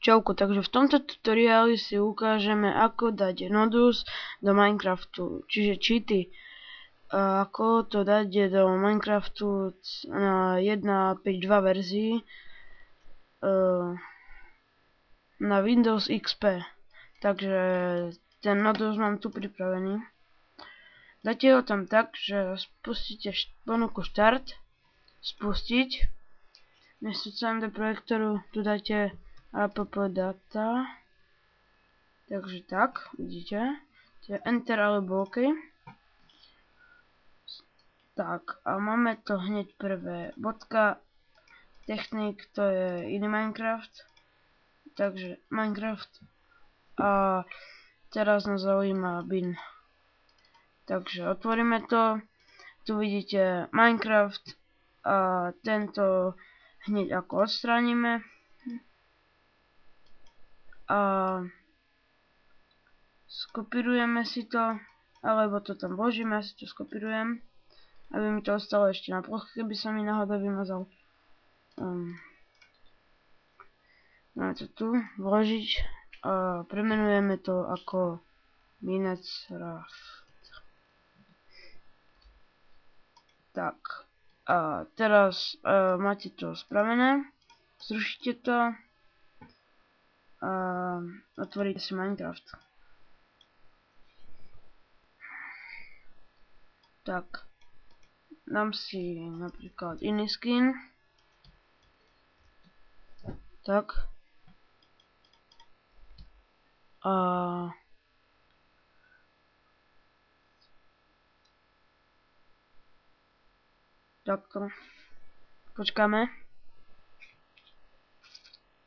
Čauko, takže v tomto tutoriáli si ukážeme, ako dať Nodus do Minecraftu, čiže cheaty. Ako to dať do Minecraftu na 1.5.2 verzii na Windows XP. Takže ten Nodus mám tu pripravený. Dáte ho tam tak, že spustíte ponuku Start, spustiť. Miesto CMD projektoru tu dáte app data, takže tak, vidíte, Enter alebo OK. Tak, a máme to hneď prvé, bodka, technik, to je iný Minecraft, takže Minecraft, a teraz nás zaujíma bin. Takže otvoríme to, tu vidíte Minecraft a tento hneď ako odstránime. A skopírujeme si to, alebo to tam vložíme, ja si to skopírujem, aby mi to ostalo ešte na ploche, keby sa mi náhodou vymazal. Máme to tu vložiť a premenujeme to ako Minecraft. Tak, a teraz máte to spravené, zrušíte to a otvoríte si Minecraft. Tak, dám si napríklad iný skin. Tak. A takto. Počkáme.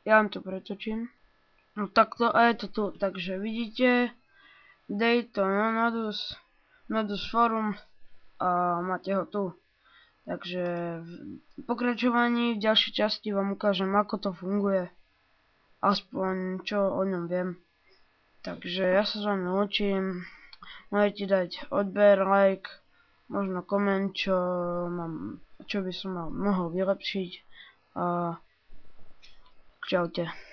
Ja vám to pretočím. No takto a je to tu. Takže vidíte, Dayton Nodus Forum a máte ho tu. Takže v pokračovaní v ďalšej časti vám ukážem, ako to funguje. Aspoň čo o ňom viem. Takže ja sa s vami učím. Môžete dať odber, like, možno koment, čo by som mohol vylepšiť. A čaute.